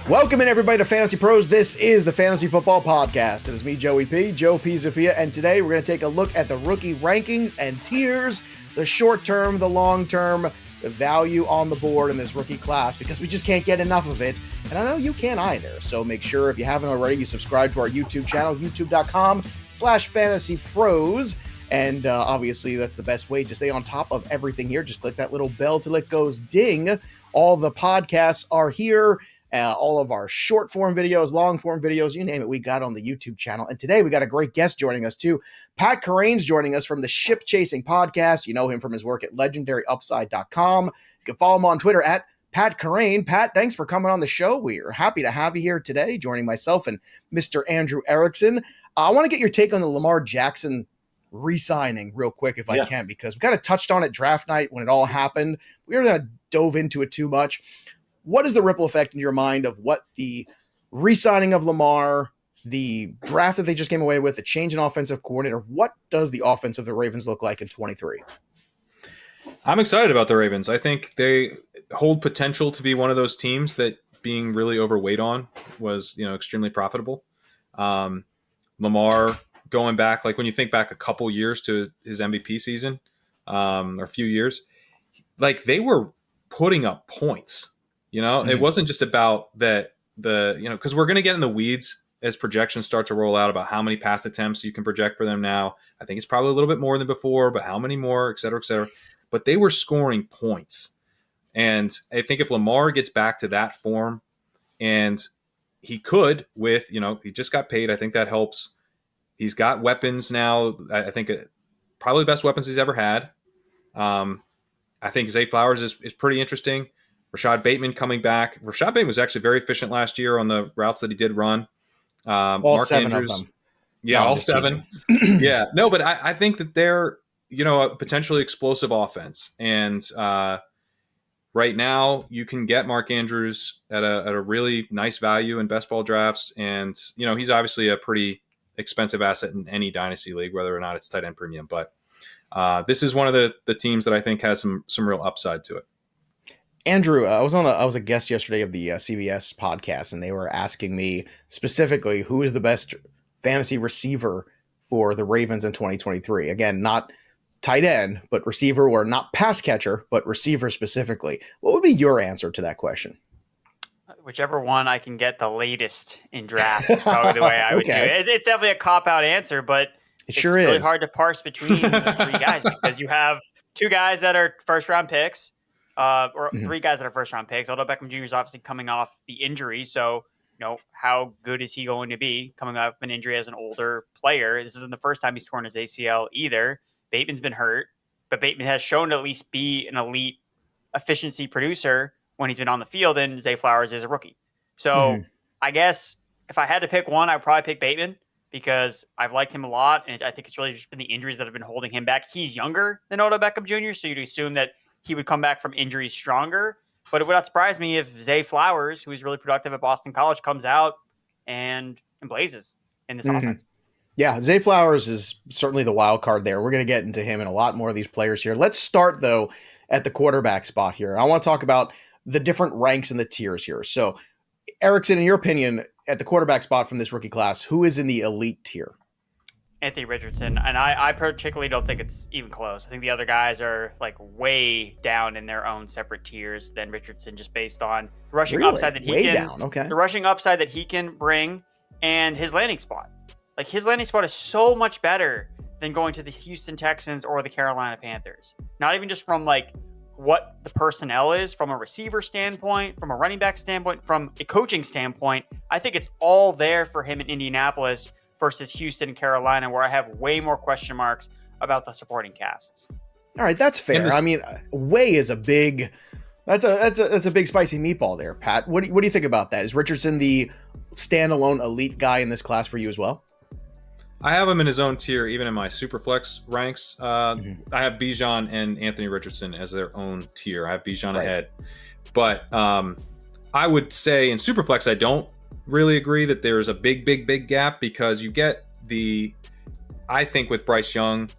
Welcome in, everybody, to Fantasy Pros. This is the Fantasy Football Podcast. It is me, Joey P, Joe Pisapia, and today we're going to take a look at the rookie rankings and tiers, the short-term, the long-term, the value on the board in this rookie class, because we just can't get enough of it, and I know you can't either. So make sure, if you haven't already, you subscribe to our YouTube channel, youtube.com/fantasypros, and obviously that's the best way to stay on top of everything here. Just click that little bell till it goes ding. All the podcasts are here. All of our short form videos, long form videos, you name it, we got on the YouTube channel. And today we got a great guest joining us too. Pat Kerrane's joining us from the Ship Chasing Podcast. You know him from his work at legendaryupside.com. You can follow him on Twitter at Pat Kerrane. Pat, thanks for coming on the show. We are happy to have you here today, joining myself and Mr. Andrew Erickson. I want to get your take on the Lamar Jackson re-signing real quick if I can, because we kind of touched on it draft night when it all happened. We were going to dove into it too much. What is the ripple effect in your mind of what the re-signing of Lamar, the draft that they just came away with, the change in offensive coordinator, what does the offense of the Ravens look like in 23? I'm excited about the Ravens. I think they hold potential to be one of those teams that being really overweight on was, extremely profitable. Lamar going back, like when you think back a couple years to his MVP season, or a few years, like they were putting up points. It wasn't just about that because we're going to get in the weeds as projections start to roll out about how many pass attempts you can project for them now. I think it's probably a little bit more than before, but how many more, et cetera, et cetera. But they were scoring points. And I think if Lamar gets back to that form, and he could with, he just got paid. I think that helps. He's got weapons now. I think probably the best weapons he's ever had. I think Zay Flowers is pretty interesting. Rashad Bateman coming back. Rashad Bateman was actually very efficient last year on the routes that he did run. All Mark 7 Andrews, of them. Yeah, No, all 7. Yeah. No, but I think that they're, a potentially explosive offense. And right now you can get Mark Andrews at a really nice value in best ball drafts. And, he's obviously a pretty expensive asset in any dynasty league, whether or not it's tight end premium. But this is one of the teams that I think has some real upside to it. Andrew, I was a guest yesterday of the CBS podcast, and they were asking me specifically who is the best fantasy receiver for the Ravens in 2023. Again, not tight end, but receiver, or not pass catcher, but receiver specifically. What would be your answer to that question? Whichever one I can get the latest in drafts is probably the way I would do it. It's definitely a cop-out answer, but it's really hard to parse between the 3 guys because you have 2 guys that are first-round picks. Or 3 guys that are first-round picks. Odell Beckham Jr. is obviously coming off the injury, so how good is he going to be coming off an injury as an older player? This isn't the first time he's torn his ACL either. Bateman's been hurt, but Bateman has shown to at least be an elite efficiency producer when he's been on the field, and Zay Flowers is a rookie. So I guess if I had to pick one, I'd probably pick Bateman because I've liked him a lot, and I think it's really just been the injuries that have been holding him back. He's younger than Odell Beckham Jr., so you'd assume that he would come back from injuries stronger. But it would not surprise me if Zay Flowers, who is really productive at Boston College, comes out and blazes in this offense. Yeah, Zay Flowers is certainly the wild card there. We're going to get into him and a lot more of these players here. Let's start, though, at the quarterback spot here. I want to talk about the different ranks and the tiers here. So, Erickson, in your opinion, at the quarterback spot from this rookie class, who is in the elite tier? Anthony Richardson, and I particularly don't think it's even close. I think the other guys are like way down in their own separate tiers than Richardson, just based on the rushing upside that he the rushing upside that he can bring and his landing spot. Like his landing spot is so much better than going to the Houston Texans or the Carolina Panthers. Not even just from like what the personnel is, from a receiver standpoint, from a running back standpoint, from a coaching standpoint. I think it's all there for him in Indianapolis versus Houston and Carolina, where I have way more question marks about the supporting casts. All right, that's fair. I mean, way is a big that's a big spicy meatball there, Pat. What do you think about that? Is Richardson the standalone elite guy in this class for you as well? I have him in his own tier, even in my Superflex ranks. I have Bijan and Anthony Richardson as their own tier. I have Bijan ahead. But I would say in Superflex, I don't really agree that there's a big gap, because you get I think with Bryce Young,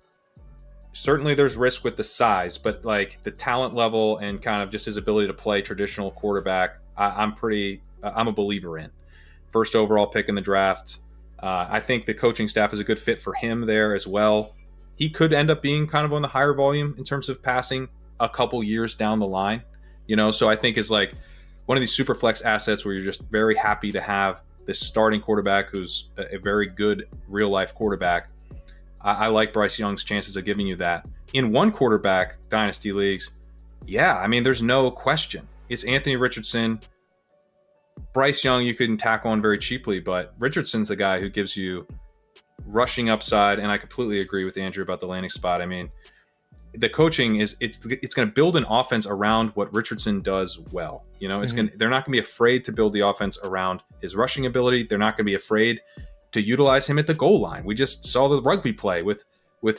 certainly there's risk with the size, but like the talent level and kind of just his ability to play traditional quarterback, I'm pretty I'm a believer in. First overall pick in the draft. I think the coaching staff is a good fit for him there as well. He could end up being kind of on the higher volume in terms of passing a couple years down the line, so I think is like one of these super flex assets where you're just very happy to have this starting quarterback who's a very good real life quarterback. I like Bryce Young's chances of giving you that. In one quarterback dynasty leagues, yeah, I mean, there's no question. It's Anthony Richardson. Bryce Young, you couldn't tack on very cheaply, but Richardson's the guy who gives you rushing upside, and I completely agree with Andrew about the landing spot. I mean, the coaching is it's going to build an offense around what Richardson does well. They're not going to be afraid to build the offense around his rushing ability. They're not going to be afraid to utilize him at the goal line. We just saw the rugby play with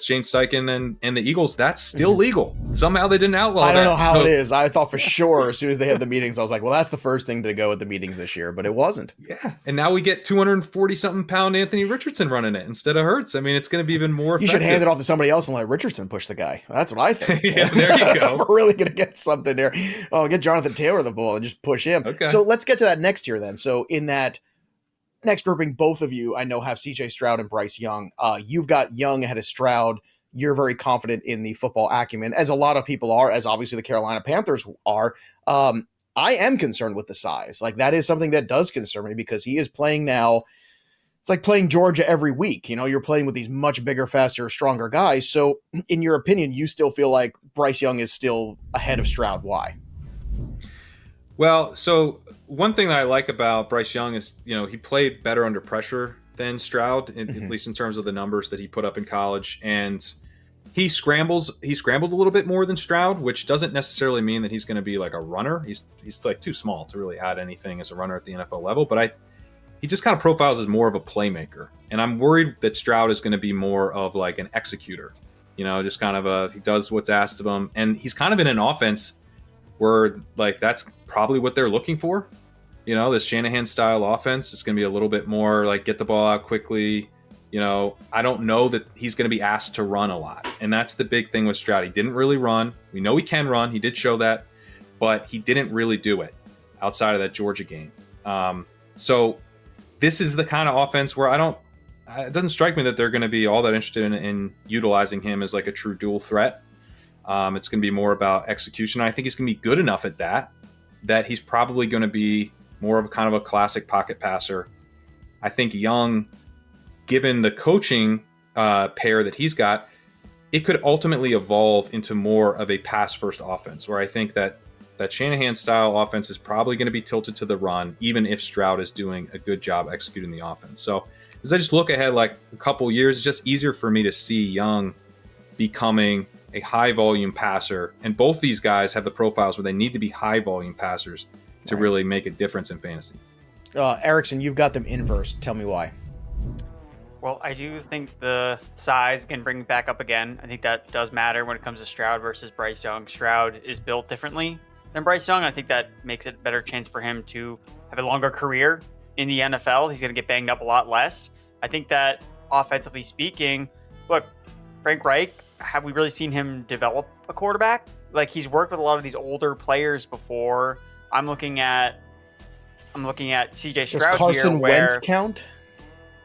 Shane Steichen and the Eagles. That's still legal. Somehow they didn't outlaw that. I don't know how it is. I thought for sure as soon as they had the meetings, I was like, well, that's the first thing to go at the meetings this year, but it wasn't. Yeah. And now we get 240-something pound Anthony Richardson running it instead of Hurts. I mean, it's going to be even more effective. You should hand it off to somebody else and let Richardson push the guy. That's what I think. Yeah, there you go. We're really going to get something there. Oh, get Jonathan Taylor the ball and just push him. Okay. So let's get to that next year then. So in that next grouping, both of you, I know, have CJ Stroud and Bryce Young. You've got Young ahead of Stroud. You're very confident in the football acumen, as a lot of people are, as obviously the Carolina Panthers are. I am concerned with the size. Like, that is something that does concern me because he is playing now. It's like playing Georgia every week. You're playing with these much bigger, faster, stronger guys. So in your opinion, you still feel like Bryce Young is still ahead of Stroud. Why? Well, so one thing that I like about Bryce Young is, he played better under pressure than Stroud, at least in terms of the numbers that he put up in college. And he scrambled a little bit more than Stroud, which doesn't necessarily mean that he's going to be like a runner. He's like too small to really add anything as a runner at the NFL level, but he just kind of profiles as more of a playmaker. And I'm worried that Stroud is going to be more of like an executor, just kind of he does what's asked of him. And he's kind of in an offense where like that's probably what they're looking for. This Shanahan style offense is going to be a little bit more like get the ball out quickly. I don't know that he's going to be asked to run a lot. And that's the big thing with Stroud. He didn't really run. We know he can run. He did show that, but he didn't really do it outside of that Georgia game. So this is the kind of offense where it doesn't strike me that they're going to be all that interested in utilizing him as like a true dual threat. It's going to be more about execution. I think he's going to be good enough at that he's probably going to be more of kind of a classic pocket passer. I think Young, given the coaching pair that he's got, it could ultimately evolve into more of a pass-first offense, where I think that Shanahan-style offense is probably going to be tilted to the run, even if Stroud is doing a good job executing the offense. So as I just look ahead like a couple years, it's just easier for me to see Young becoming a high-volume passer. And both these guys have the profiles where they need to be high-volume passers to really make a difference in fantasy. Erickson, you've got them inverse. Tell me why. Well, I do think the size can bring back up again. I think that does matter when it comes to Stroud versus Bryce Young. Stroud is built differently than Bryce Young. I think that makes it a better chance for him to have a longer career in the NFL. He's going to get banged up a lot less. I think that offensively speaking, look, Frank Reich, have we really seen him develop a quarterback? Like, he's worked with a lot of these older players before. I'm looking at CJ Stroud. Does Carson here, Wentz count?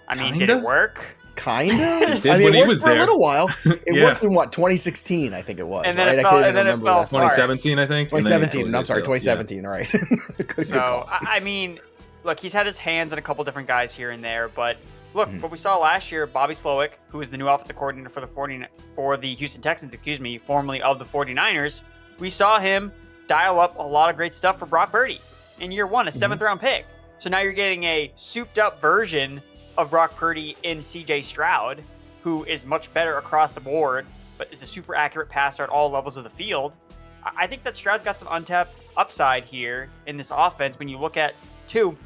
I mean, did it work? Kind of. I mean, it worked for a little while. It Yeah. worked in 2016, I think it was. And then right? it I fell- can't and then it remember fell that. 2017, I think. 2017. I'm sorry, 2017. All right. Good So, call. I mean, look, he's had his hands on a couple different guys here and there, but look, what we saw last year, Bobby Slowick, who is the new offensive coordinator for the Houston Texans, formerly of the 49ers, we saw him dial up a lot of great stuff for Brock Purdy in year one, a seventh-round pick. So now you're getting a souped-up version of Brock Purdy in CJ Stroud, who is much better across the board, but is a super accurate passer at all levels of the field. I think that Stroud's got some untapped upside here in this offense. When you look at, too,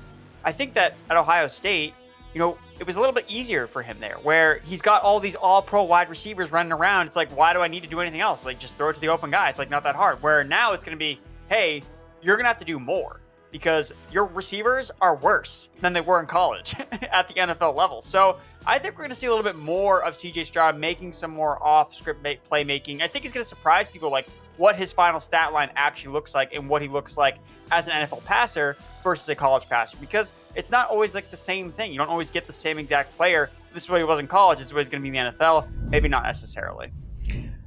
I think that at Ohio State, it was a little bit easier for him there, where he's got all these all-pro wide receivers running around. It's like, why do I need to do anything else? Like, just throw it to the open guy. It's like not that hard. Where now it's going to be, hey, you're going to have to do more. because your receivers are worse than they were in college at the NFL level. So I think we're going to see a little bit more of CJ Stroud making some more off-script playmaking. I think he's going to surprise people, like what his final stat line actually looks like and what he looks like as an NFL passer versus a college passer, because it's not always like the same thing. You don't always get the same exact player. This is what he was in college. This is what he's going to be in the NFL. Maybe not necessarily.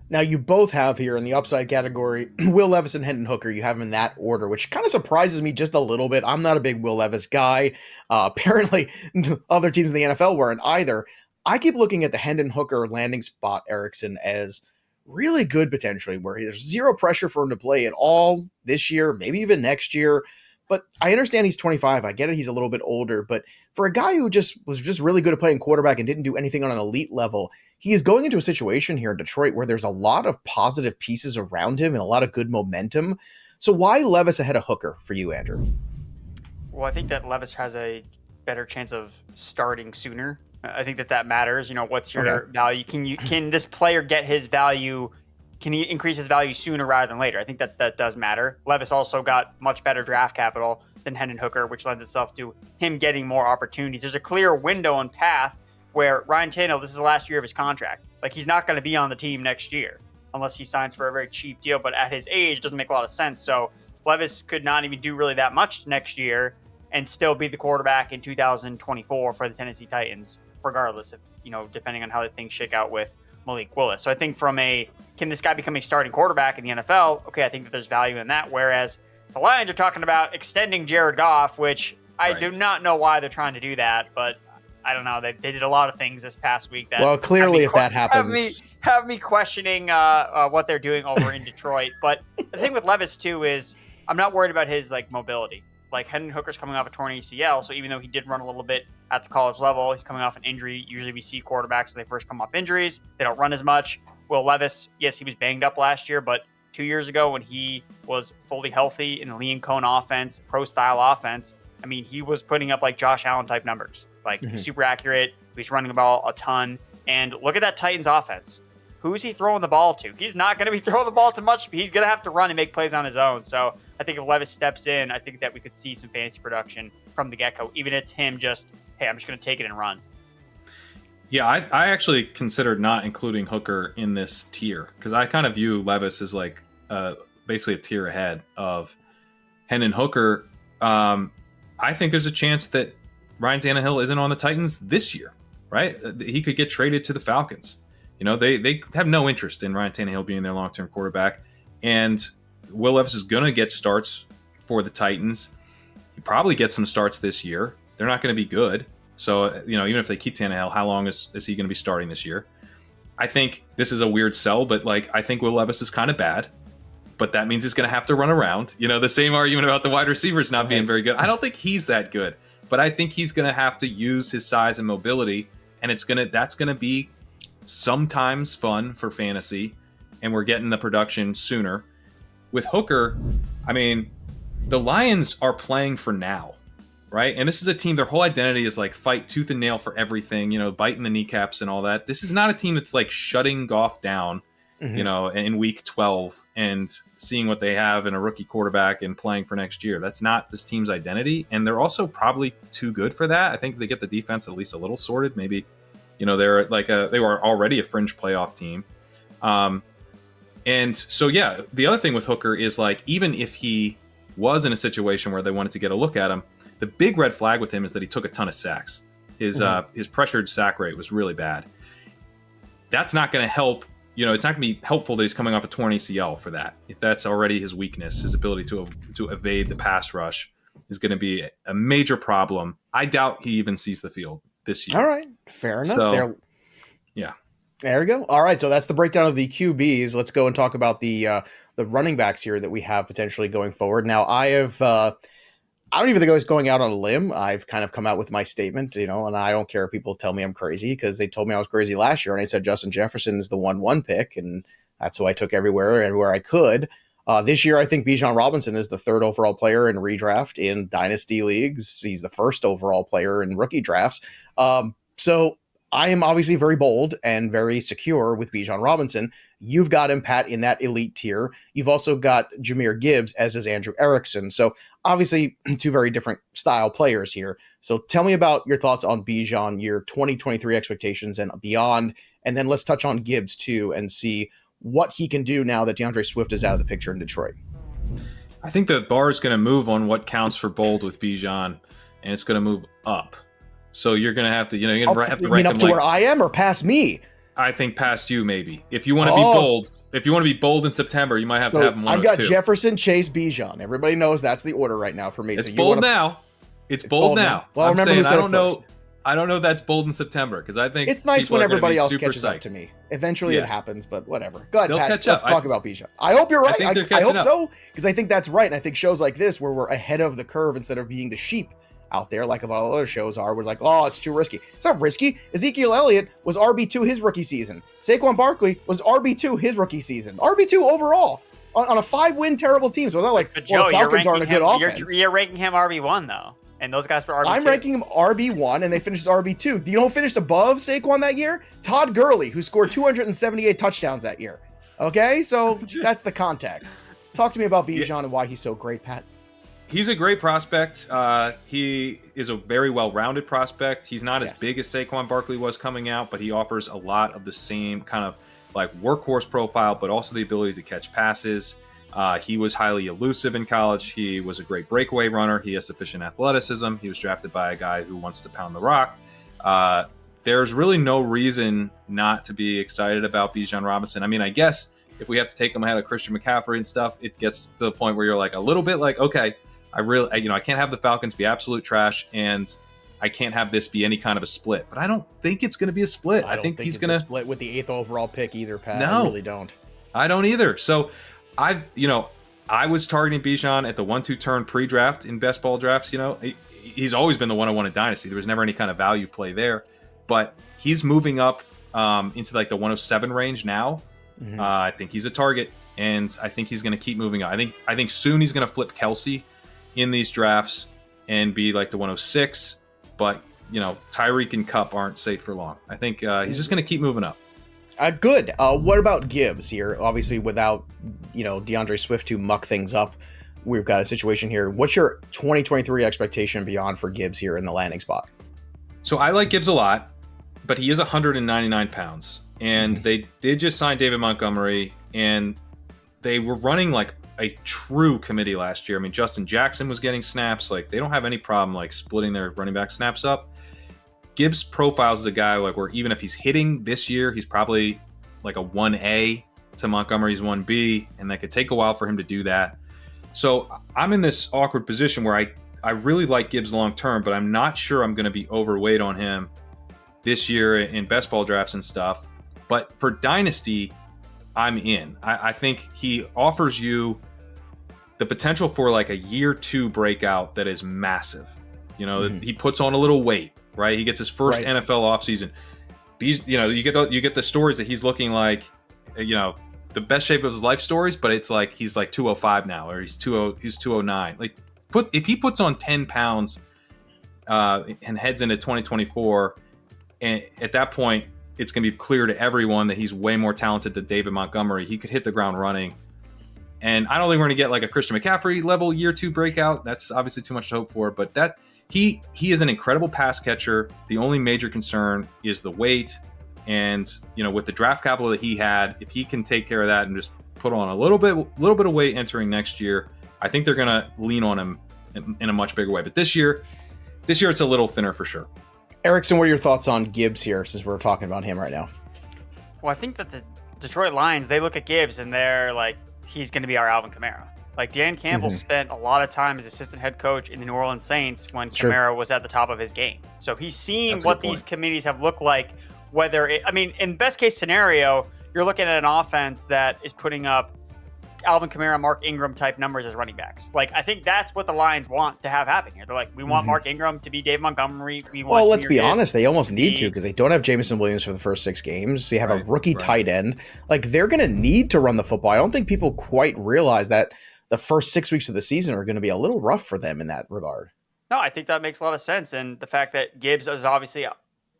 Now, you both have here in the upside category, Will Levis and Hendon Hooker. You have them in that order, which kind of surprises me just a little bit. I'm not a big Will Levis guy. Apparently, other teams in the NFL weren't either. I keep looking at the Hendon Hooker landing spot, Erickson, as really good potentially, where there's zero pressure for him to play at all this year, maybe even next year. But I understand he's 25. I get it. He's a little bit older. But for a guy who was just really good at playing quarterback and didn't do anything on an elite level, he is going into a situation here in Detroit where there's a lot of positive pieces around him and a lot of good momentum. So why Levis ahead of Hooker for you, Andrew? Well, I think that Levis has a better chance of starting sooner. I think that matters. You know, what's your value? Can this player get his value? Can he increase his value sooner rather than later? I think that does matter. Levis also got much better draft capital than Hendon Hooker, which lends itself to him getting more opportunities. There's a clear window and path where Ryan Tannehill, this is the last year of his contract. Like, he's not going to be on the team next year unless he signs for a very cheap deal. But at his age, it doesn't make a lot of sense. So Levis could not even do really that much next year and still be the quarterback in 2024 for the Tennessee Titans, regardless of, depending on how things shake out with Malik Willis. So I think can this guy become a starting quarterback in the NFL? Okay, I think that there's value in that. Whereas the Lions are talking about extending Jared Goff, which I do not know why they're trying to do that, but I don't know. They did a lot of things this past week that clearly if that happens, have me questioning what they're doing over in Detroit. But the thing with Levis too is I'm not worried about his mobility. Like, Hendon Hooker's coming off a torn ACL, so even though he did run a little bit at the college level, he's coming off an injury. Usually we see quarterbacks when they first come off injuries, they don't run as much. Will Levis, yes, he was banged up last year, but 2 years ago when he was fully healthy in the Liam Cohen offense, pro-style offense, I mean, he was putting up like Josh Allen type numbers. Super accurate. He's running the ball a ton. And look at that Titans offense. Who's he throwing the ball to? He's not going to be throwing the ball to much. He's going to have to run and make plays on his own. So I think if Levis steps in, I think that we could see some fantasy production from the get-go, even if it's him just, hey, I'm just going to take it and run. Yeah, I actually considered not including Hooker in this tier because I kind of view Levis as basically a tier ahead of Hendon Hooker. I think there's a chance that Ryan Tannehill isn't on the Titans this year, right? He could get traded to the Falcons. They have no interest in Ryan Tannehill being their long-term quarterback. And Will Levis is going to get starts for the Titans. He probably gets some starts this year. They're not going to be good. So, even if they keep Tannehill, how long is he going to be starting this year? I think this is a weird sell, but I think Will Levis is kind of bad. But that means he's going to have to run around. The same argument about the wide receivers not being very good. I don't think he's that good. But I think he's going to have to use his size and mobility, and that's going to be sometimes fun for fantasy, and we're getting the production sooner. With Hooker, I mean, the Lions are playing for now, right? And this is a team, their whole identity is fight tooth and nail for everything, biting the kneecaps and all that. This is not a team that's shutting Goff down, in week 12 and seeing what they have in a rookie quarterback and playing for next year. That's not this team's identity. And they're also probably too good for that. I think they get the defense at least a little sorted. Maybe, they're they were already a fringe playoff team. And so, yeah, the other thing with Hooker is even if he was in a situation where they wanted to get a look at him, the big red flag with him is that he took a ton of sacks. His pressured sack rate was really bad. That's not going to help. It's not going to be helpful that he's coming off a torn ACL for that. If that's already his weakness, his ability to evade the pass rush is going to be a major problem. I doubt he even sees the field this year. All right. Fair enough. So, yeah. There we go. All right. So that's the breakdown of the QBs. Let's go and talk about the running backs here that we have potentially going forward. Now, I don't even think I was going out on a limb. I've kind of come out with my statement, and I don't care if people tell me I'm crazy because they told me I was crazy last year. And I said Justin Jefferson is the 1-1 pick, and that's who I took everywhere I could. This year, I think Bijan Robinson is the third overall player in redraft in dynasty leagues. He's the first overall player in rookie drafts. So I am obviously very bold and very secure with Bijan Robinson. You've got him, Pat, in that elite tier. You've also got Jahmyr Gibbs, as is Andrew Erickson. So obviously two very different style players here. So tell me about your thoughts on Bijan, your 2023 expectations and beyond. And then let's touch on Gibbs too and see what he can do now that DeAndre Swift is out of the picture in Detroit. I think the bar is going to move on what counts for bold with Bijan, and it's going to move up. So you're going to have to, you're going to have to rank up to where I am or past me? I think past you, maybe. If you want to be bold, in September, you might have to have him 102. I've got Jefferson, Chase, Bijan. Everybody knows that's the order right now for me. It's bold now. It's bold now. Well, I'm remember saying, I don't know if that's bold in September because I think it's nice when everybody else catches up to me. Eventually it happens, but whatever. Go ahead, Pat. Let's talk about Bijan. I hope you're right. I hope so, because I think that's right. And I think shows like this, where we're ahead of the curve instead of being the sheep out there, like a lot of other shows are, we're like, oh, it's too risky. It's not risky. Ezekiel Elliott was RB2 his rookie season. Saquon Barkley was RB2 his rookie season. RB2 overall on a 5-win terrible team. So it's not like, Joe, Falcons aren't a good offense. You're ranking him RB1 though. And those guys were RB2. I'm ranking him RB1, and they finished as RB2. You know who finished above Saquon that year? Todd Gurley, who scored 278 touchdowns that year. Okay, so that's the context. Talk to me about Bijan and why he's so great, Pat. He's a great prospect. He is a very well-rounded prospect. He's not as big as Saquon Barkley was coming out, but he offers a lot of the same kind of like workhorse profile, but also the ability to catch passes. He was highly elusive in college. He was a great breakaway runner. He has sufficient athleticism. He was drafted by a guy who wants to pound the rock. There's really no reason not to be excited about Bijan Robinson. I mean, I guess if we have to take him ahead of Christian McCaffrey and stuff, it gets to the point where you're like a little bit like, okay, I can't have the Falcons be absolute trash, and I can't have this be any kind of a split. But I don't think it's going to be a split. I think he's going to split with the 8th overall pick either, Pat. No, I really don't. I don't either. So I was targeting Bijan at the 1-2 turn pre-draft in best ball drafts. He's always been the 101 in Dynasty. There was never any kind of value play there, but he's moving up into like the 107 range now. Mm-hmm. I think he's a target, and I think he's going to keep moving up. I think soon he's going to flip Kelsey in these drafts and be like the 106, but Tyreek and Kupp aren't safe for long. I think he's just going to keep moving up. Good. What about Gibbs here? Obviously, without DeAndre Swift to muck things up, we've got a situation here. What's your 2023 expectation beyond for Gibbs here in the landing spot? So I like Gibbs a lot, but he is 199 pounds, and they did just sign David Montgomery, and they were running like a true committee last year. I mean, Justin Jackson was getting snaps. Like, they don't have any problem like splitting their running back snaps up. Gibbs profiles as a guy like where even if he's hitting this year, he's probably like a 1A to Montgomery's 1B, and that could take a while for him to do that. So I'm in this awkward position where I really like Gibbs long term, but I'm not sure I'm going to be overweight on him this year in best ball drafts and stuff. But for Dynasty, I'm in. I think he offers you the potential for like a year 2 breakout that is massive. He puts on a little weight, right? He gets his first NFL offseason. You get the stories that he's looking like, the best shape of his life stories, but it's like he's like 205 now, or he's 209. Like, if he puts on 10 pounds and heads into 2024, and at that point, it's going to be clear to everyone that he's way more talented than David Montgomery. He could hit the ground running. And I don't think we're going to get like a Christian McCaffrey level year 2 breakout. That's obviously too much to hope for, but that he is an incredible pass catcher. The only major concern is the weight. And, with the draft capital that he had, if he can take care of that and just put on a little bit of weight entering next year, I think they're going to lean on him in a much bigger way. But this year it's a little thinner for sure. Erickson, what are your thoughts on Gibbs here, since we're talking about him right now? Well, I think that the Detroit Lions, they look at Gibbs and they're like, he's going to be our Alvin Kamara. Like, Dan Campbell spent a lot of time as assistant head coach in the New Orleans Saints when Kamara was at the top of his game. So he's seen what these committees have looked like, in best case scenario, you're looking at an offense that is putting up Alvin Kamara, Mark Ingram type numbers as running backs. Like, I think that's what the Lions want to have happen here. They're like, we want Mark Ingram to be Dave Montgomery. Well, let's be honest. They almost need to, because they don't have Jameson Williams for the first 6 games. They have a rookie tight end. Like, they're going to need to run the football. I don't think people quite realize that the first 6 weeks of the season are going to be a little rough for them in that regard. No, I think that makes a lot of sense. And the fact that Gibbs is obviously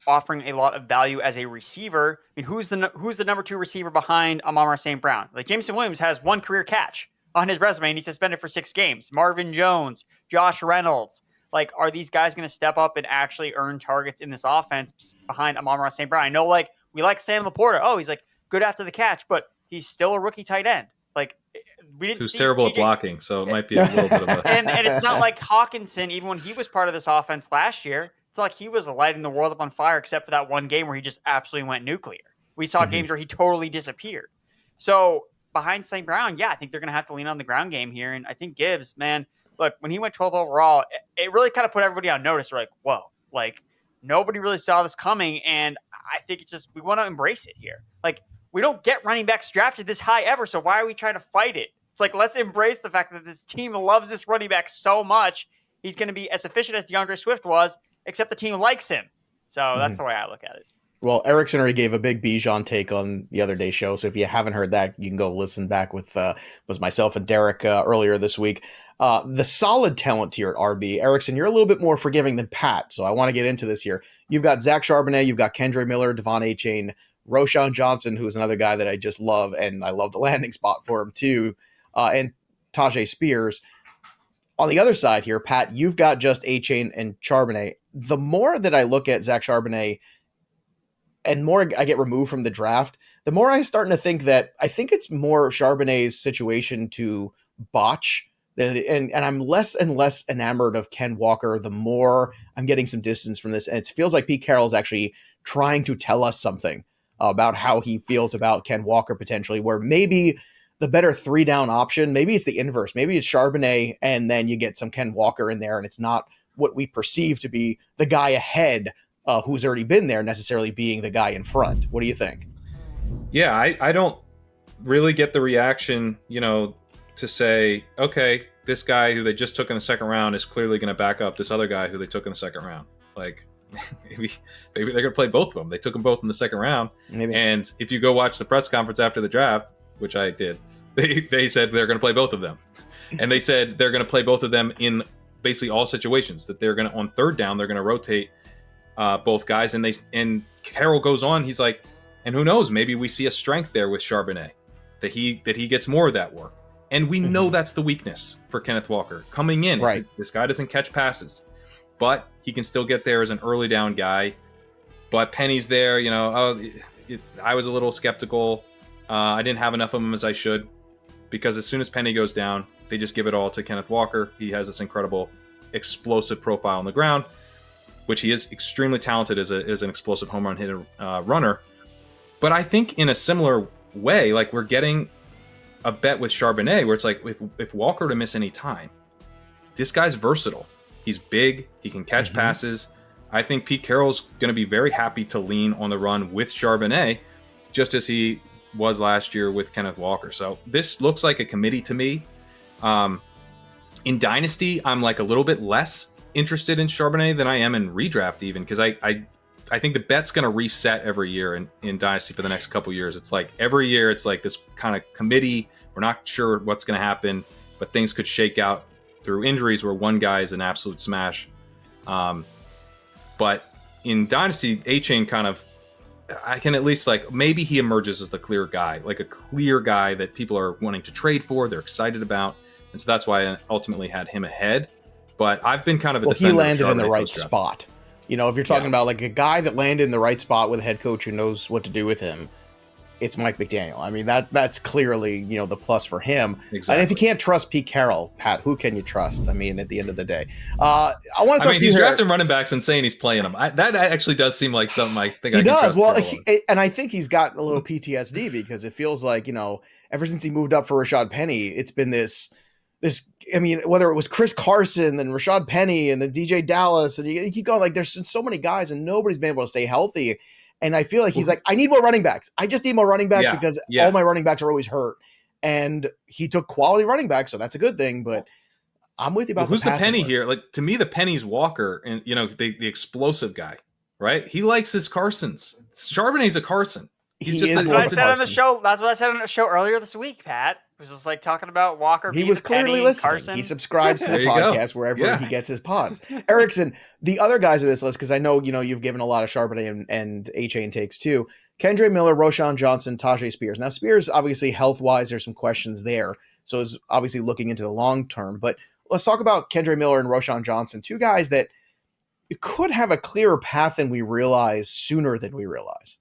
offering a lot of value as a receiver. I mean, who's the number 2 receiver behind Amon-Ra St. Brown? Like, Jameson Williams has 1 career catch. on his resume, and he's suspended for 6 games. Marvin Jones, Josh Reynolds. Like, are these guys going to step up and actually earn targets in this offense behind Amon-Ra St. Brown? I know, like, we like Sam Laporta. Oh, he's, like, good after the catch, but he's still a rookie tight end. Like, we didn't Who's see terrible at blocking, so it might be a little bit of a... And it's not like Hawkinson, even when he was part of this offense last year, it's not like he was lighting the world up on fire except for that one game where he just absolutely went nuclear. We saw games where he totally disappeared. So behind St. Brown, yeah, I think they're going to have to lean on the ground game here. And I think Gibbs, man, look, when he went 12th overall, it really kind of put everybody on notice. We're like, whoa, like nobody really saw this coming. And I think it's just, we want to embrace it here. Like, we don't get running backs drafted this high ever. So why are we trying to fight it? It's like, let's embrace the fact that this team loves this running back so much. He's going to be as efficient as DeAndre Swift was, except the team likes him. So that's the way I look at it. Well, Erickson already gave a big Bijan take on the other day's show. So if you haven't heard that, you can go listen back with was myself and Derek earlier this week. The solid talent here at RB. Erickson, you're a little bit more forgiving than Pat. So I want to get into this here. You've got Zach Charbonnet, you've got Kendre Miller, Devon Achane, Roschon Johnston, who's another guy that I just love, and I love the landing spot for him too, and Tyjae Spears. On the other side here, Pat, you've got just Achane and Charbonnet. The more that I look at Zach Charbonnet and more I get removed from the draft, the more I'm starting to think that I think it's more Charbonnet's situation to botch. And I'm less and less enamored of Ken Walker the more I'm getting some distance from this. And it feels like Pete Carroll is actually trying to tell us something about how he feels about Ken Walker potentially, where maybe the better 3-down option, maybe it's the inverse. Maybe it's Charbonnet and then you get some Ken Walker in there and it's not what we perceive to be the guy ahead who's already been there necessarily being the guy in front. What do you think? Yeah, I don't really get the reaction, to say, okay, this guy who they just took in the second round is clearly going to back up this other guy who they took in the second round. Like, maybe they're going to play both of them. They took them both in the second round. Maybe. And if you go watch the press conference after the draft, which I did, they said they're going to play both of them. And they said they're going to play both of them in basically all situations, that they're going to, on third down, they're going to rotate both guys. And Carroll goes on, he's like, and who knows, maybe we see a strength there with Charbonnet, that he gets more of that work. And we know that's the weakness for Kenneth Walker. Coming in, right. This guy doesn't catch passes, but he can still get there as an early down guy. But Penny's there, I was a little skeptical. I didn't have enough of him as I should, because as soon as Penny goes down, they just give it all to Kenneth Walker. He has this incredible explosive profile on the ground, which he is extremely talented as an explosive home run hitter, runner. But I think in a similar way, like we're getting a bet with Charbonnet where it's like, if Walker to miss any time, this guy's versatile. He's big. He can catch passes. I think Pete Carroll's going to be very happy to lean on the run with Charbonnet, just as he was last year with Kenneth Walker. So this looks like a committee to me. In Dynasty, I'm like a little bit less interested in Charbonnet than I am in redraft even, because I think the bet's going to reset every year in Dynasty for the next couple years. It's like every year it's like this kind of committee. We're not sure what's going to happen, but things could shake out through injuries where one guy is an absolute smash. But in Dynasty, Achane kind of, I can at least like, maybe he emerges as the clear guy, like a clear guy that people are wanting to trade for, they're excited about. And so that's why I ultimately had him ahead. But I've been kind of a defender. He landed in the right spot. If you're talking about like a guy that landed in the right spot with a head coach who knows what to do with him, it's Mike McDaniel. I mean, that's clearly, the plus for him. Exactly. And if you can't trust Pete Carroll, Pat, who can you trust? I mean, at the end of the day, I want to talk he's drafting running backs and saying he's playing them. That actually does seem like something I think he does. Well, and I think he's got a little PTSD because it feels like, ever since he moved up for Rashad Penny, it's been this, whether it was Chris Carson and Rashad Penny and then DJ Dallas, and you keep going, like there's so many guys and nobody's been able to stay healthy. And I feel like he's like, I need more running backs. I just need more running backs because all my running backs are always hurt. And he took quality running backs, so that's a good thing. But I'm with you about who's the Penny here? Like to me, the Penny's Walker, and the explosive guy, right? He likes his Carsons. Charbonnet's a Carson. That's what I said on the show. That's what I said on the show earlier this week, Pat. It was just like talking about Walker. He was clearly listening. Carson. He subscribes to the podcast wherever he gets his pods. Erickson, the other guys on this list, because I know you've given a lot of Charbonnet and Achane takes too. Kendre Miller, Roschon Johnston, Tyjae Spears. Now Spears, obviously health wise, there's some questions there. So is obviously looking into the long term. But let's talk about Kendre Miller and Roschon Johnston, two guys that could have a clearer path than we realize sooner than we realize.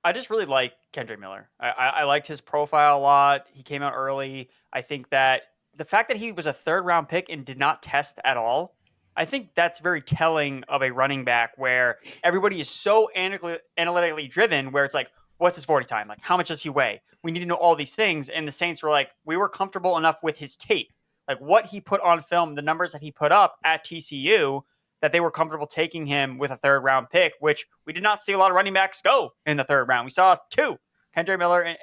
I just really like Kendre Miller. I liked his profile a lot. He came out early. I think that the fact that he was a 3rd-round pick and did not test at all, I think that's very telling of a running back where everybody is so analytically driven, where it's like, what's his 40 time? Like, how much does he weigh? We need to know all these things. And the Saints were like, we were comfortable enough with his tape, like what he put on film, the numbers that he put up at TCU, that they were comfortable taking him with a 3rd-round pick, which we did not see a lot of running backs go in the 3rd round. We saw 2, Kendre Miller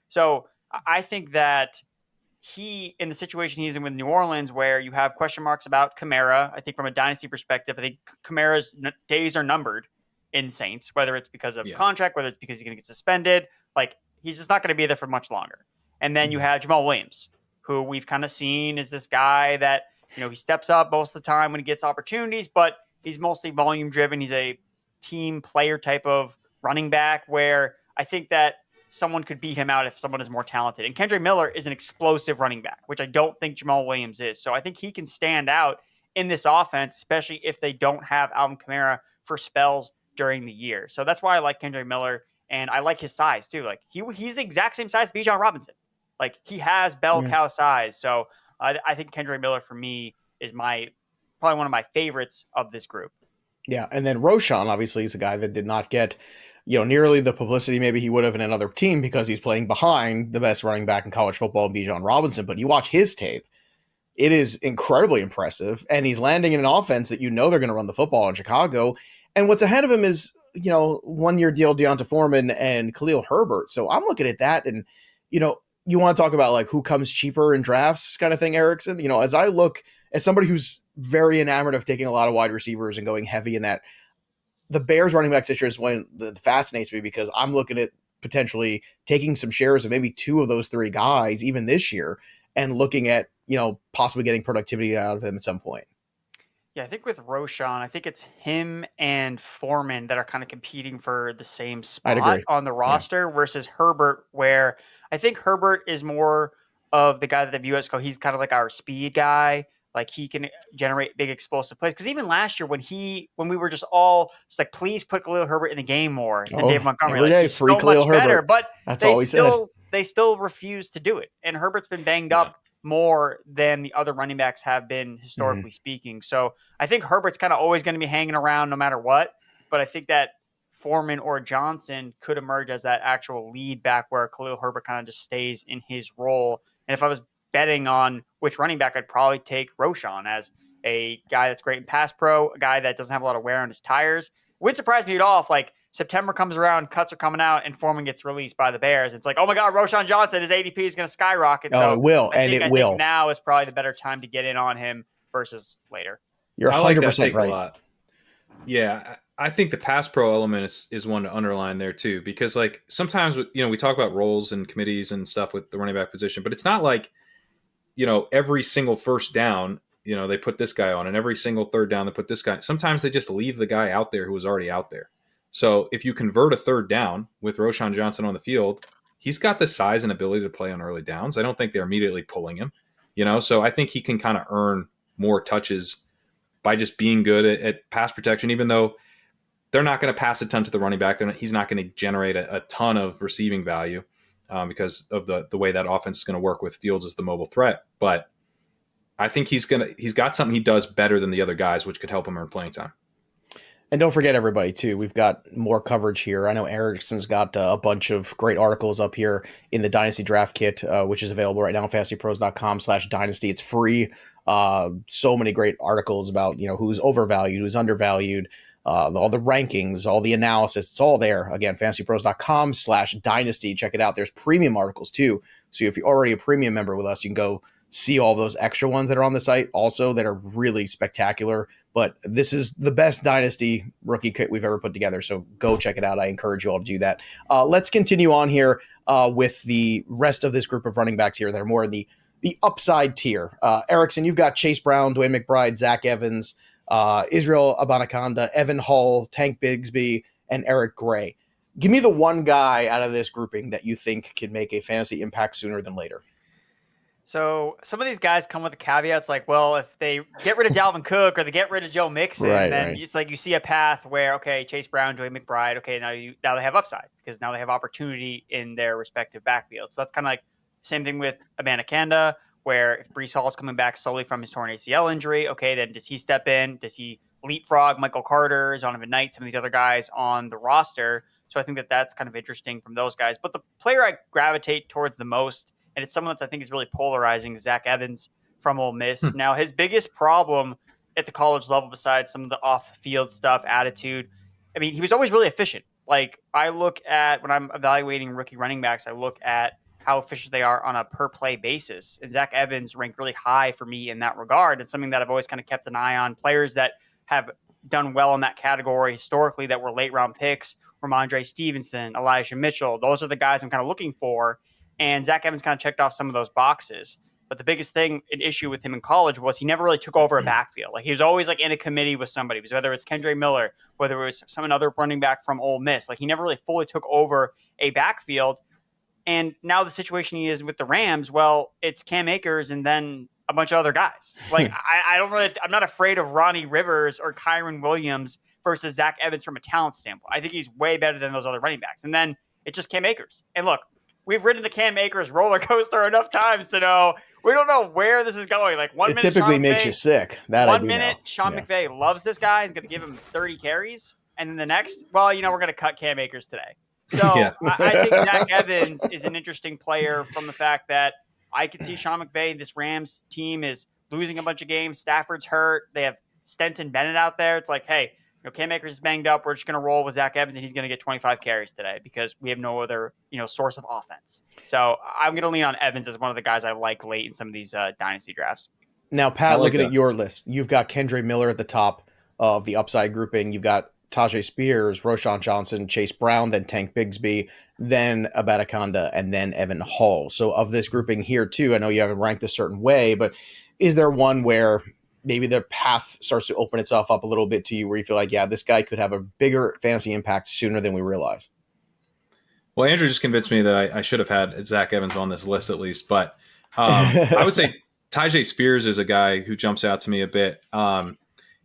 So I think that he, in the situation he's in with New Orleans, where you have question marks about Kamara, I think from a dynasty perspective, I think Kamara's days are numbered in Saints, whether it's because of contract, whether it's because he's going to get suspended. Like, he's just not going to be there for much longer. And then you have Jamal Williams, who we've kind of seen is this guy that, he steps up most of the time when he gets opportunities, but he's mostly volume driven. He's a team player type of running back where I think that someone could beat him out if someone is more talented. And Kendre Miller is an explosive running back, which I don't think Jamal Williams is. So I think he can stand out in this offense, especially if they don't have Alvin Kamara for spells during the year. So that's why I like Kendre Miller, and I like his size too. Like he's the exact same size as Bijan Robinson. Like, he has bell cow size. So I think Kendre Miller for me is probably one of my favorites of this group. Yeah, and then Roschon obviously is a guy that did not get nearly the publicity maybe he would have in another team because he's playing behind the best running back in college football, Bijan Robinson. But you watch his tape, it is incredibly impressive, and he's landing in an offense that they're going to run the football in Chicago. And what's ahead of him is 1-year deal Deonta Foreman and Khalil Herbert. So I'm looking at that, and you want to talk about like who comes cheaper in drafts kind of thing, Erickson. As I look as somebody who's very enamored of taking a lot of wide receivers and going heavy in that, the Bears running back situation is one that fascinates me because I'm looking at potentially taking some shares of maybe 2 of those 3 guys even this year and looking at, possibly getting productivity out of them at some point. Yeah, I think with Roschon, I think it's him and Foreman that are kind of competing for the same spot on the roster versus Herbert, where I think Herbert is more of the guy that they view as he's kind of like our speed guy. Like, he can generate big explosive plays. Because even last year when we were just all just like, please put Khalil Herbert in the game more than Dave Montgomery. Every day, he's free so Khalil much better, Herbert. but that's all we said. They still refuse to do it. And Herbert's been banged up more than the other running backs have been, historically speaking. So I think Herbert's kind of always going to be hanging around no matter what. But I think that Foreman or Johnston could emerge as that actual lead back where Khalil Herbert kind of just stays in his role. And if I was betting on which running back, I'd probably take Roschon as a guy that's great in pass pro, a guy that doesn't have a lot of wear on his tires. It wouldn't surprise me at all if like September comes around, cuts are coming out, and Foreman gets released by the Bears. It's like, oh my God, Roschon Johnson, his ADP is going to skyrocket. So it will, I will. think now is probably the better time to get in on him versus later. You're 100% like that take right. A lot. Yeah, I think the pass pro element is one to underline there too, because like sometimes we talk about roles and committees and stuff with the running back position, but it's not like every single first down they put this guy on, and every single third down they put this guy. Sometimes they just leave the guy out there who was already out there. So if you convert a third down with Roschon Johnson on the field, he's got the size and ability to play on early downs. I don't think they're immediately pulling him, so I think he can kind of earn more touches by just being good at pass protection, even though they're not going to pass a ton to the running back. He's not going to generate a ton of receiving value because of the way that offense is going to work with Fields as the mobile threat. But I think he's got something he does better than the other guys, which could help him earn playing time. And don't forget, everybody, too, we've got more coverage here. I know Erickson's got a bunch of great articles up here in the Dynasty Draft Kit, which is available right now on FantasyPros.com/Dynasty. It's free. So many great articles about, who's overvalued, who's undervalued, all the rankings, all the analysis. It's all there. Again, FantasyPros.com/Dynasty. Check it out. There's premium articles, too. So if you're already a premium member with us, you can go see all those extra ones that are on the site also that are really spectacular. But this is the best Dynasty rookie kit we've ever put together. So go check it out. I encourage you all to do that. Let's continue on here with the rest of this group of running backs here that are more in the upside tier. Erickson, you've got Chase Brown, Dwayne McBride, Zach Evans, Israel Abanikanda, Evan Hull, Tank Bigsby, and Eric Gray. Give me the one guy out of this grouping that you think can make a fantasy impact sooner than later. So some of these guys come with the caveats like, well, if they get rid of Dalvin Cook or they get rid of Joe Mixon, then it's like you see a path where, okay, Chase Brown, Joey McBride, okay, now they have upside because now they have opportunity in their respective backfield. So that's kind of like same thing with Abanikanda, where if Breece Hall is coming back slowly from his torn ACL injury, okay, then does he step in? Does he leapfrog Michael Carter, Zonovan Knight, some of these other guys on the roster? So I think that's kind of interesting from those guys. But the player I gravitate towards the most, and it's someone that I think is really polarizing, Zach Evans from Ole Miss. Now, his biggest problem at the college level, besides some of the off-field stuff, attitude, I mean, he was always really efficient. Like, I look at, when I'm evaluating rookie running backs, I look at how efficient they are on a per-play basis. And Zach Evans ranked really high for me in that regard. It's something that I've always kind of kept an eye on. Players that have done well in that category historically that were late-round picks, Ramondre Stevenson, Elijah Mitchell, those are the guys I'm kind of looking for. And Zach Evans kind of checked off some of those boxes. But the biggest thing, an issue with him in college was he never really took over a backfield. Like he was always like in a committee with somebody, whether it's Kendre Miller, whether it was some other running back from Ole Miss. Like he never really fully took over a backfield. And now the situation he is with the Rams, well, it's Cam Akers and then a bunch of other guys. Like I'm not afraid of Ronnie Rivers or Kyron Williams versus Zach Evans from a talent standpoint. I think he's way better than those other running backs. And then it's just Cam Akers. And look, we've ridden the Cam Akers roller coaster enough times to know we don't know where this is going. Like it typically makes you sick. One minute, Sean McVay loves this guy. He's going to give him 30 carries. And then the next, well, we're going to cut Cam Akers today. So I think Zach Evans is an interesting player from the fact that I could see Sean McVay, this Rams team is losing a bunch of games. Stafford's hurt. They have Stenson Bennett out there. It's like, hey, Cam Akers is banged up. We're just going to roll with Zach Evans, and he's going to get 25 carries today because we have no other, source of offense. So I'm going to lean on Evans as one of the guys I like late in some of these dynasty drafts. Now, Pat, looking at your list, you've got Kendre Miller at the top of the upside grouping. You've got Tyjae Spears, Roschon Johnson, Chase Brown, then Tank Bigsby, then Abanikanda, and then Evan Hall. So of this grouping here, too, I know you haven't ranked a certain way, but is there one where maybe the path starts to open itself up a little bit to you where you feel like, yeah, this guy could have a bigger fantasy impact sooner than we realize? Well, Andrew just convinced me that I should have had Zach Evans on this list at least, but I would say Tyjae Spears is a guy who jumps out to me a bit.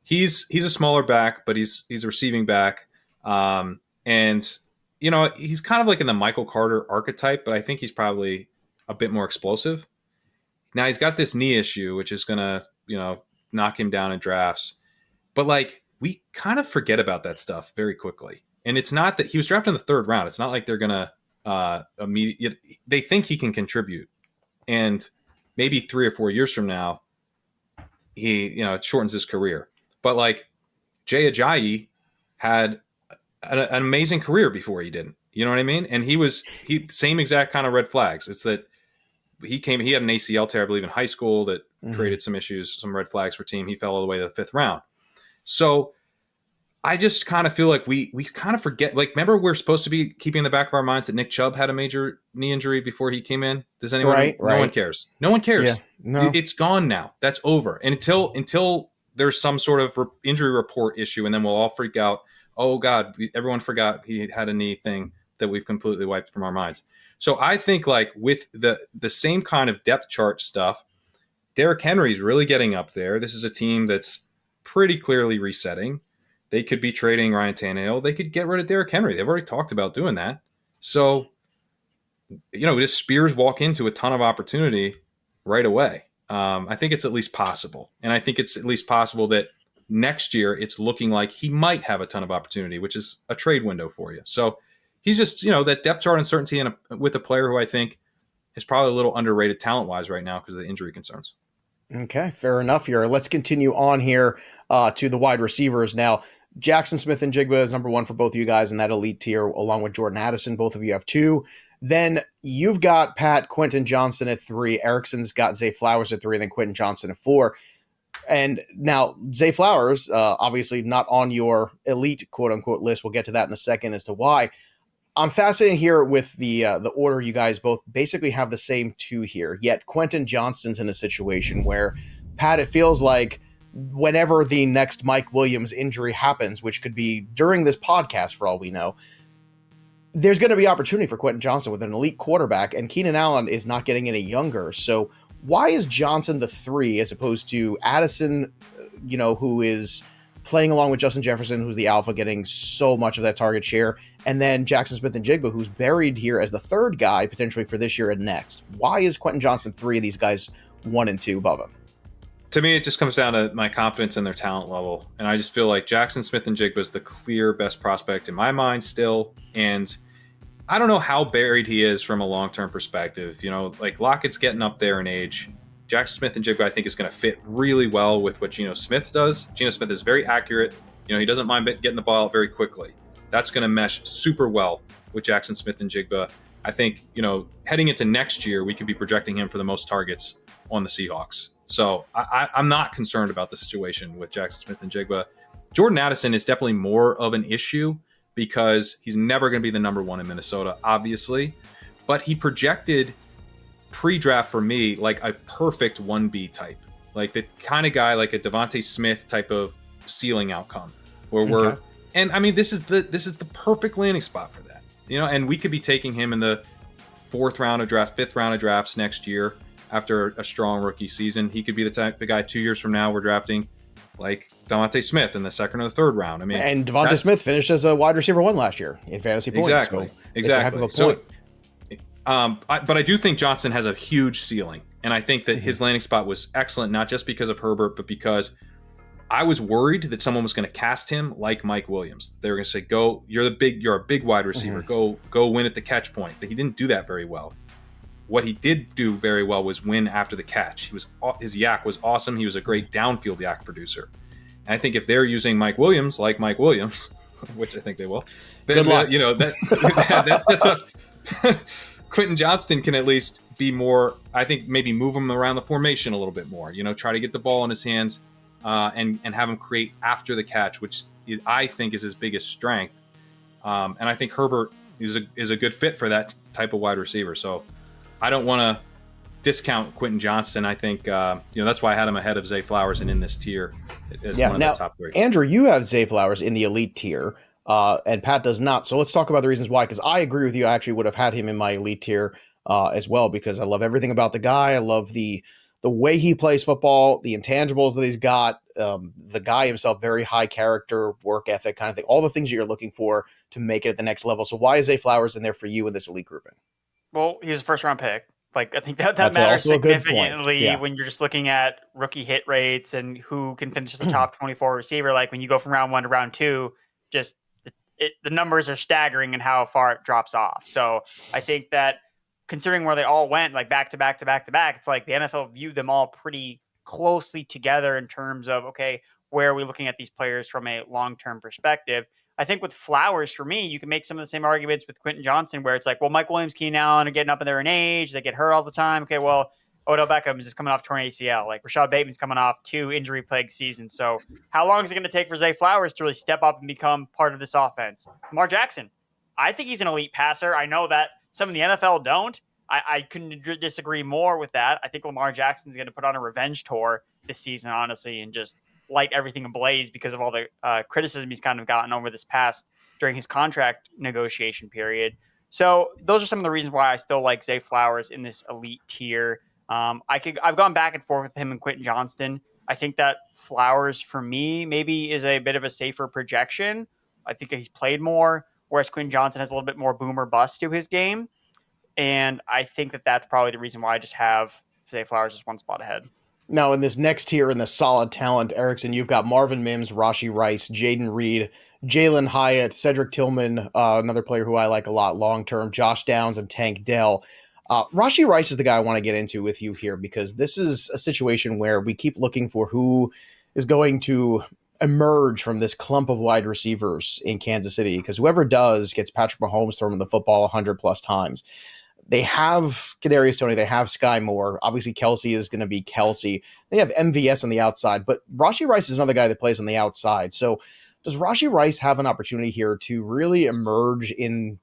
He's a smaller back, but he's a receiving back. And, he's kind of like in the Michael Carter archetype, but I think he's probably a bit more explosive. Now he's got this knee issue, which is going to, knock him down in drafts. But we kind of forget about that stuff very quickly. And it's not that he was drafted in the third round. It's not like they're going to they think he can contribute. And maybe 3 or 4 years from now, he, it shortens his career. But Jay Ajayi had an amazing career before he didn't. You know what I mean? And he same exact kind of red flags. It's that he had an ACL tear, I believe, in high school that created some issues, some red flags for team. He fell all the way to the 5th round. So I just kind of feel like we kind of forget. Remember, we're supposed to be keeping in the back of our minds that Nick Chubb had a major knee injury before he came in. Does anyone? Right. No one cares. No one cares. Yeah, no. It's gone now. That's over. And until there's some sort of injury report issue, and then we'll all freak out. Oh God, everyone forgot he had a knee thing that we've completely wiped from our minds. So I think with the same kind of depth chart stuff, Derrick Henry's really getting up there. This is a team that's pretty clearly resetting. They could be trading Ryan Tannehill. They could get rid of Derrick Henry. They've already talked about doing that. So, does Spears walk into a ton of opportunity right away? I think it's at least possible. And I think it's at least possible that next year it's looking like he might have a ton of opportunity, which is a trade window for you. So he's just, that depth chart uncertainty with a player who I think is probably a little underrated talent-wise right now because of the injury concerns. Okay, fair enough here. Let's continue on here to the wide receivers. Now, Jackson Smith-Njigba is number 1 for both of you guys in that elite tier, along with Jordan Addison. Both of you have 2. Then you've got Pat Quentin Johnston at 3. Erickson's got Zay Flowers at 3, and then Quentin Johnston at 4. And now Zay Flowers, obviously not on your elite quote-unquote list. We'll get to that in a second as to why. I'm fascinated here with the order. You guys both basically have the same 2 here, yet Quentin Johnston's in a situation where, Pat, it feels like whenever the next Mike Williams injury happens, which could be during this podcast for all we know, there's going to be opportunity for Quentin Johnston with an elite quarterback, and Keenan Allen is not getting any younger. So Why is Johnston the 3 as opposed to Addison, who is playing along with Justin Jefferson, who's the alpha, getting so much of that target share, and then Jackson Smith-Njigba, who's buried here as the 3rd guy potentially for this year and next? Why is Quentin Johnston 3 of these guys 1 and 2 above him? To me, it just comes down to my confidence in their talent level. And I just feel like Jackson Smith-Njigba is the clear best prospect in my mind still. And I don't know how buried he is from a long-term perspective. Like Lockett's getting up there in age. Jackson Smith-Njigba, I think, is going to fit really well with what Geno Smith does. Geno Smith is very accurate. He doesn't mind getting the ball out very quickly. That's going to mesh super well with Jackson Smith-Njigba. I think, heading into next year, we could be projecting him for the most targets on the Seahawks. So I'm not concerned about the situation with Jackson Smith-Njigba. Jordan Addison is definitely more of an issue because he's never going to be the number 1 in Minnesota, obviously. But he projected pre-draft for me like a perfect 1B type, like the kind of guy like a Devontae Smith type of ceiling outcome where and I mean this is the perfect landing spot for that, and we could be taking him in the 4th round of draft, 5th round of drafts next year after a strong rookie season. He could be the type of guy 2 years from now we're drafting like Devontae Smith in the 2nd or the 3rd round. I mean, and Devontae Smith finished as a wide receiver 1 last year in fantasy points. Exactly. It's a heck of a point. But I do think Johnston has a huge ceiling, and I think that his landing spot was excellent, not just because of Herbert, but because I was worried that someone was going to cast him like Mike Williams. They were going to say, "Go, you're a big wide receiver. Go win at the catch point." But he didn't do that very well. What he did do very well was win after the catch. His yak was awesome. He was a great downfield yak producer. And I think if they're using Mike Williams like Mike Williams, which I think they will, then that's a Quentin Johnston can at least be more, I think maybe move him around the formation a little bit more, try to get the ball in his hands and have him create after the catch, which I think is his biggest strength. And I think Herbert is a good fit for that type of wide receiver. So I don't want to discount Quentin Johnston. I think, that's why I had him ahead of Zay Flowers and in this tier as one of the top 3. Andrew, you have Zay Flowers in the elite tier. And Pat does not. So let's talk about the reasons why, because I agree with you. I actually would have had him in my elite tier as well, because I love everything about the guy. I love the way he plays football, the intangibles that he's got, the guy himself, very high character, work ethic kind of thing, all the things that you're looking for to make it at the next level. So why is Zay Flowers in there for you in this elite grouping? Well, he was a 1st-round pick. Like, I think that matters significantly when you're just looking at rookie hit rates and who can finish as a top 24 receiver. Like, when you go from round 1 to round 2, just the numbers are staggering and how far it drops off. So I think that considering where they all went, like back to back to back to back, it's like the NFL viewed them all pretty closely together in terms of, okay, where are we looking at these players from a long-term perspective? I think with Flowers, for me, you can make some of the same arguments with Quentin Johnston, where it's like, well, Mike Williams, Keenan Allen are getting up in there in age. They get hurt all the time. Okay, well, Odell Beckham is just coming off torn ACL. Like Rashad Bateman's coming off 2 injury-plagued seasons. So how long is it going to take for Zay Flowers to really step up and become part of this offense? Lamar Jackson, I think he's an elite passer. I know that some in the NFL don't. I couldn't disagree more with that. I think Lamar Jackson's going to put on a revenge tour this season, honestly, and just light everything ablaze because of all the criticism he's kind of gotten over this past during his contract negotiation period. So those are some of the reasons why I still like Zay Flowers in this elite tier. I've gone back and forth with him and Quentin Johnston. I think that Flowers for me maybe is a bit of a safer projection. I think that he's played more, whereas Quentin Johnston has a little bit more boom or bust to his game. And I think that that's probably the reason why I just have Zay Flowers just 1 spot ahead. Now, in this next tier, in the solid talent, Erickson, you've got Marvin Mims, Rashee Rice, Jaden Reed, Jalin Hyatt, Cedric Tillman, another player who I like a lot long-term, Josh Downs, and Tank Dell. Rashee Rice is the guy I want to get into with you here, because this is a situation where we keep looking for who is going to emerge from this clump of wide receivers in Kansas City, because whoever does gets Patrick Mahomes throwing the football 100+ times. They have Kadarius Toney. They have Sky Moore. Obviously, Kelsey is going to be Kelsey. They have MVS on the outside, but Rashee Rice is another guy that plays on the outside. So does Rashee Rice have an opportunity here to really emerge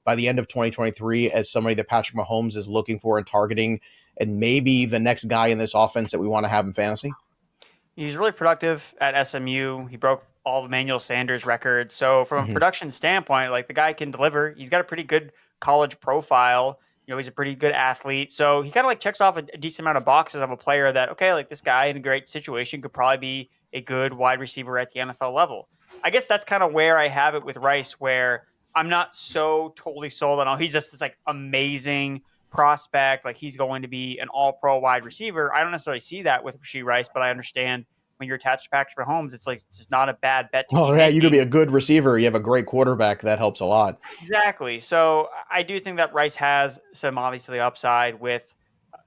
by the end of 2023 as somebody that Patrick Mahomes is looking for and targeting, and maybe the next guy in this offense that we want to have in fantasy? He's really productive at SMU. He broke all the Emmanuel Sanders records. So from a production standpoint, like the guy can deliver. He's got a pretty good college profile. He's a pretty good athlete. So he kind of like checks off a decent amount of boxes of a player that, okay, like this guy in a great situation could probably be a good wide receiver at the NFL level. I guess that's kind of where I have it with Rice, where I'm not so totally sold on, he's just this like amazing prospect. Like he's going to be an all pro wide receiver. I don't necessarily see that with Rashee Rice, but I understand when you're attached to Patrick Mahomes, it's like, it's just not a bad bet to keep making. You could be a good receiver. You have a great quarterback. That helps a lot. Exactly. So I do think that Rice has some obviously upside with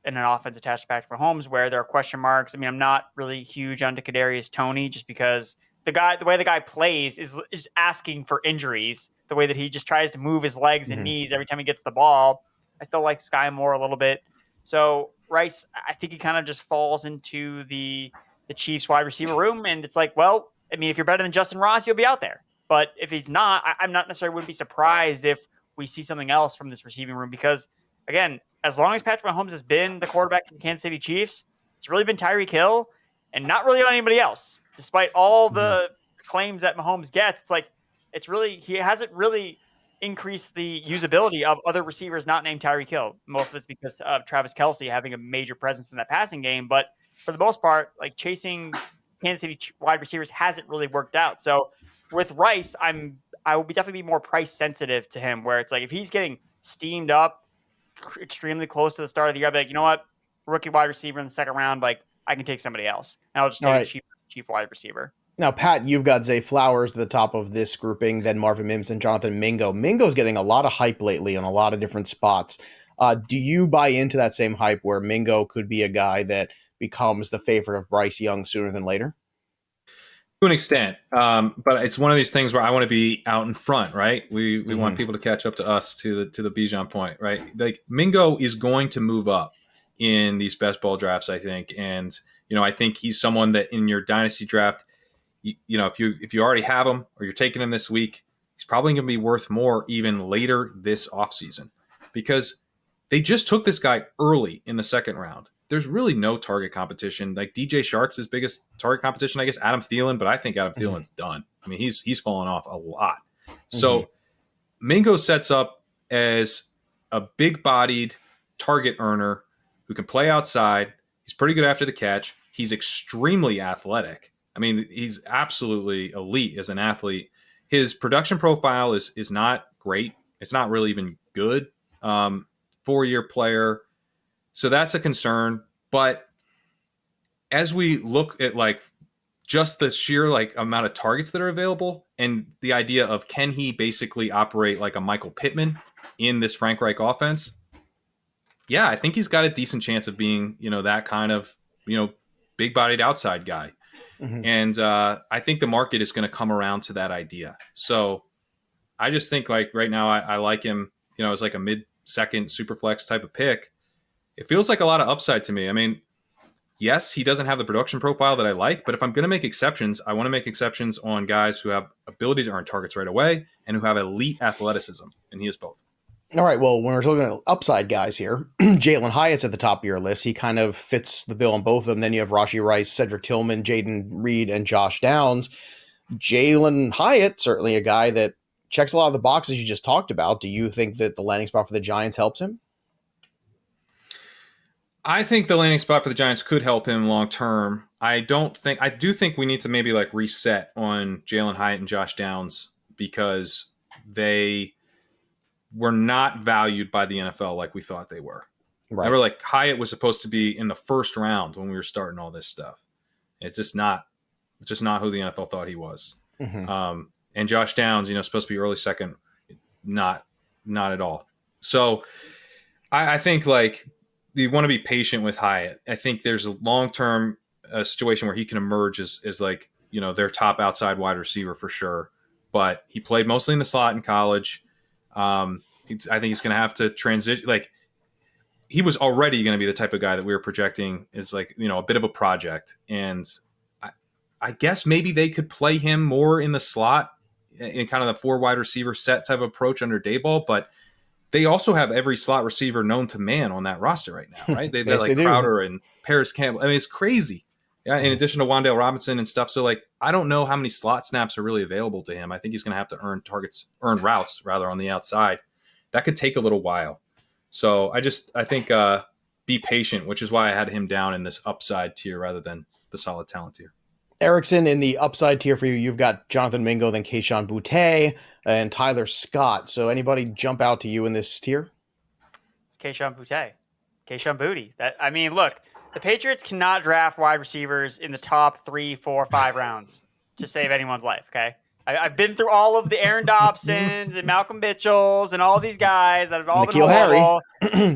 an offense attached to Patrick Mahomes where there are question marks. I mean, I'm not really huge on Kadarius Toney just because the way the guy plays is asking for injuries. The way that he just tries to move his legs and knees every time he gets the ball. I still like Sky Moore a little bit. So Rice, I think he kind of just falls into the Chiefs wide receiver room. And it's like, well, I mean, if you're better than Justin Ross, you'll be out there. But if he's not, I'm not necessarily wouldn't be surprised if we see something else from this receiving room because, again, as long as Patrick Mahomes has been the quarterback of the Kansas City Chiefs, it's really been Tyreek Hill and not really on anybody else. Despite all the claims that Mahomes gets, it's like he hasn't really increased the usability of other receivers not named Tyreek Hill. Most of it's because of Travis Kelce having a major presence in that passing game. But for the most part, like chasing Kansas City wide receivers hasn't really worked out. So with Rice, I will definitely be more price sensitive to him, where it's like if he's getting steamed up extremely close to the start of the year, I'll be like, you know what, rookie wide receiver in the second round, like I can take somebody else, and I'll just take a cheap wide receiver. Now, Pat, you've got Zay Flowers at the top of this grouping, then Marvin Mims and Jonathan Mingo. Mingo's getting a lot of hype lately on a lot of different spots. Do you buy into that same hype where Mingo could be a guy that becomes the favorite of Bryce Young sooner than later? To an extent, but it's one of these things where I want to be out in front, right? We want people to catch up to us to the Bijan point, right? Like Mingo is going to move up in these best ball drafts, I think, and I think he's someone that in your dynasty draft, if you already have him or you're taking him this week, he's probably going to be worth more even later this offseason because they just took this guy early in the second round. There's really no target competition. Like DJ Shark's his biggest target competition, I guess, Adam Thielen, but I think Adam Thielen's done. I mean, he's fallen off a lot. So Mingo sets up as a big-bodied target earner who can play outside. He's pretty good after the catch. He's extremely athletic. I mean, he's absolutely elite as an athlete. His production profile is not great. It's not really even good. 4-year player. So that's a concern. But as we look at like just the sheer like amount of targets that are available and the idea of can he basically operate like a Michael Pittman in this Frank Reich offense? Yeah, I think he's got a decent chance of being, that kind of, big bodied outside guy. And I think the market is going to come around to that idea. So I just think like right now I like him, as like a mid-second super flex type of pick. It feels like a lot of upside to me. I mean, yes, he doesn't have the production profile that I like, but if I'm going to make exceptions, I want to make exceptions on guys who have ability to earn targets right away and who have elite athleticism, and he has both. All right, well, when we're looking at upside guys here, Jalin Hyatt's at the top of your list. He kind of fits the bill on both of them. Then you have Rashee Rice, Cedric Tillman, Jaden Reed, and Josh Downs. Jalin Hyatt, certainly a guy that checks a lot of the boxes you just talked about. Do you think that the landing spot for the Giants helps him? I think the landing spot for the Giants could help him long term. I do think we need to maybe like reset on Jalin Hyatt and Josh Downs because they were not valued by the NFL like we thought they were. Right. Remember, like Hyatt was supposed to be in the first round when we were starting all this stuff. It's just not who the NFL thought he was. And Josh Downs, supposed to be early second, not at all. So I think like you want to be patient with Hyatt. I think there's a long-term situation where he can emerge as like, their top outside wide receiver for sure. But he played mostly in the slot in college. I think he's going to have to transition. Like he was already going to be the type of guy that we were projecting is like, a bit of a project. And I guess maybe they could play him more in the slot in kind of the 4 wide receiver set type of approach under Daboll, but they also have every slot receiver known to man on that roster right now, right? They're yes, like they Crowder and Paris Campbell. I mean, it's crazy. Yeah, in addition to Wan'Dale Robinson and stuff. So like, I don't know how many slot snaps are really available to him. I think he's going to have to earn routes rather on the outside. That could take a little while. So I think be patient, which is why I had him down in this upside tier rather than the solid talent tier. Erickson, in the upside tier for you, you've got Jonathan Mingo, then Kayshon Boutte, and Tyler Scott. So anybody jump out to you in this tier? It's Kayshon Boutte. Kayshon Boutte. Look, the Patriots cannot draft wide receivers in the top 3, 4, 5 rounds to save anyone's life, okay? I've been through all of the Aaron Dobsons and Malcolm Mitchells and all these guys that have all Nikhil been horrible.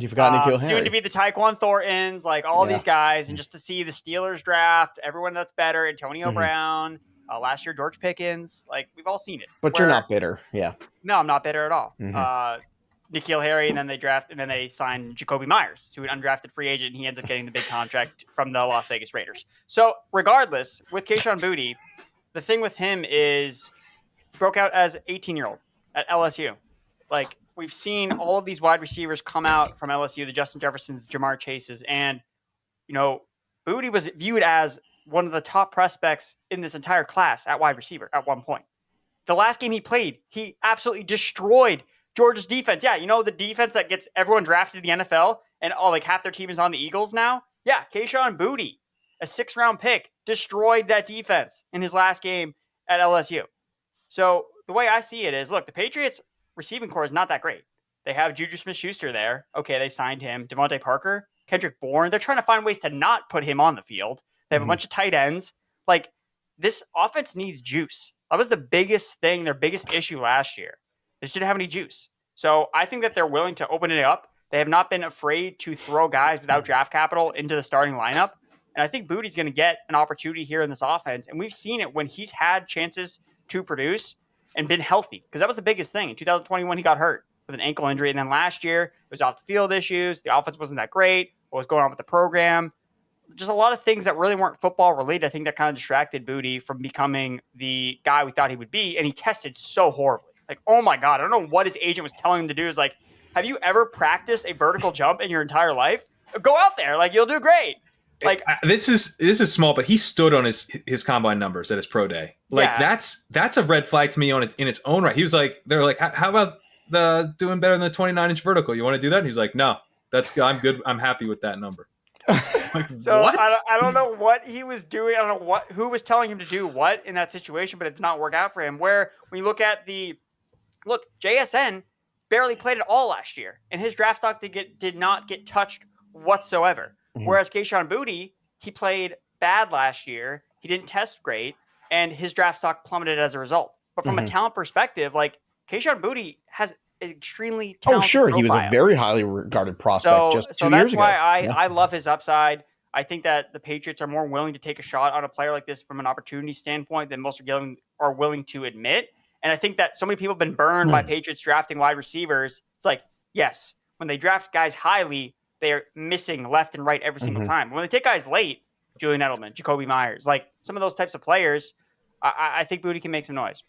You forgot Nikhil Harry. Soon to be the Tyquan Thorntons, like all these guys. And just to see the Steelers draft, everyone that's better, Antonio Brown, last year George Pickens, like we've all seen it. But you're not bitter, yeah. No, I'm not bitter at all. Nikhil Harry, and then they signed Jacoby Myers to an undrafted free agent, and he ends up getting the big contract from the Las Vegas Raiders. So regardless, with Kayshon Boutte, the thing with him is broke out as an 18-year-old at LSU. Like, we've seen all of these wide receivers come out from LSU, the Justin Jeffersons, Ja'Marr Chases, and, Boutte was viewed as one of the top prospects in this entire class at wide receiver at one point. The last game he played, he absolutely destroyed Georgia's defense. Yeah, the defense that gets everyone drafted in the NFL, and half their team is on the Eagles now? Yeah, Kayshon Boutte, a 6th-round pick, destroyed that defense in his last game at LSU. So the way I see it is, look, the Patriots receiving core is not that great. They have Juju Smith-Schuster there. Okay, they signed him. Devontae Parker, Kendrick Bourne. They're trying to find ways to not put him on the field. They have a bunch of tight ends. Like, this offense needs juice. That was the biggest thing, their biggest issue last year. They just didn't have any juice. So I think that they're willing to open it up. They have not been afraid to throw guys without draft capital into the starting lineup. And I think Boutte's going to get an opportunity here in this offense. And we've seen it when he's had chances to produce and been healthy, because that was the biggest thing. In 2021, he got hurt with an ankle injury. And then last year, it was off the field issues. The offense wasn't that great. What was going on with the program? Just a lot of things that really weren't football related. I think that kind of distracted Boutte from becoming the guy we thought he would be. And he tested so horribly. Like, oh my God, I don't know what his agent was telling him to do. Is like, have you ever practiced a vertical jump in your entire life? Go out there. Like, you'll do great. Like, this is small, but he stood on his combine numbers at his pro day. Like, that's a red flag to me in its own right. He was like, they're like, how about the doing better than the 29-inch vertical? You want to do that? And he's like, no, I'm good. I'm happy with that number. Like, so what? I don't know what he was doing. I don't know who was telling him to do what in that situation, but it did not work out for him. Where when you look at JSN barely played at all last year, and his draft stock did not get touched whatsoever. Whereas Kayshon Boutte, he played bad last year. He didn't test great, and his draft stock plummeted as a result. But from a talent perspective, like, Kayshon Boutte has an extremely talented profile. He was a very highly regarded prospect just 2 years ago. So that's why I love his upside. I think that the Patriots are more willing to take a shot on a player like this from an opportunity standpoint than most are willing to admit. And I think that so many people have been burned by Patriots drafting wide receivers. It's like, yes, when they draft guys highly, they are missing left and right every single time. When they take guys late, Julian Edelman, Jacoby Myers, like some of those types of players, I think Boutte can make some noise.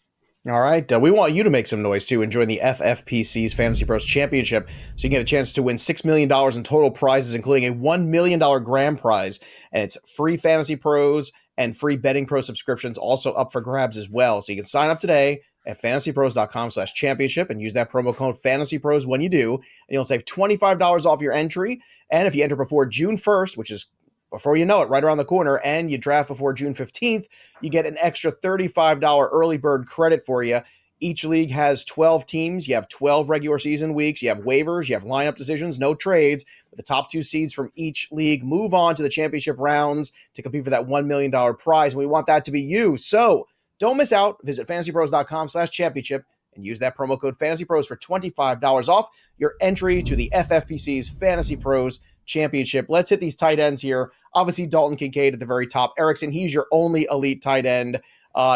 All right. We want you to make some noise, too, and join the FFPC's Fantasy Pros Championship so you can get a chance to win $6 million in total prizes, including a $1 million grand prize. And it's free Fantasy Pros and free Betting Pro subscriptions also up for grabs as well. So you can sign up today at fantasypros.com/championship and use that promo code FantasyPros when you do, and you'll save $25 off your entry. And if you enter before June 1st, which is before you know it, right around the corner, and you draft before June 15th, you get an extra $35 early bird credit for you. Each league has 12 teams. You have 12 regular season weeks. You have waivers. You have lineup decisions, no trades. But the top 2 seeds from each league move on to the championship rounds to compete for that $1 million prize. And we want that to be you. So don't miss out. Visit fantasypros.com/championship and use that promo code FantasyPros for $25 off your entry to the FFPC's Fantasy Pros Championship. Let's hit these tight ends here. Obviously, Dalton Kincaid at the very top. Erickson, he's your only elite tight end.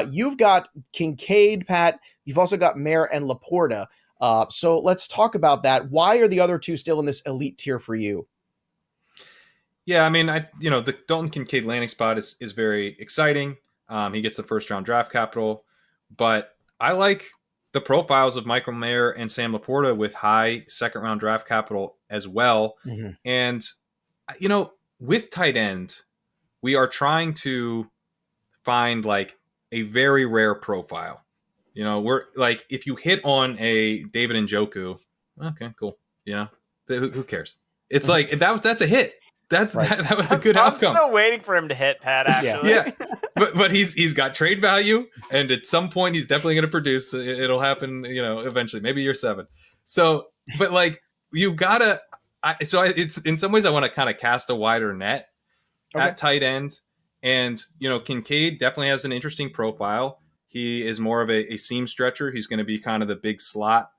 You've got Kincaid, Pat. You've also got Mayer and Laporta. So let's talk about that. Why are the other two still in this elite tier for you? Yeah, I mean, the Dalton Kincaid landing spot is very exciting. He gets the first round draft capital, but I like the profiles of Michael Mayer and Sam Laporta with high second round draft capital as well. And, with tight end, we are trying to find like a very rare profile. We're like, if you hit on a David Njoku, okay, cool. Who cares? It's like that's a hit. That was a good outcome. I'm still waiting for him to hit, Pat. Actually, yeah. But he's got trade value, and at some point he's definitely going to produce. It'll happen, eventually, maybe year 7. So, but like you gotta. It's in some ways I want to kind of cast a wider net at tight end, and Kincaid definitely has an interesting profile. He is more of a seam stretcher. He's going to be kind of the big slot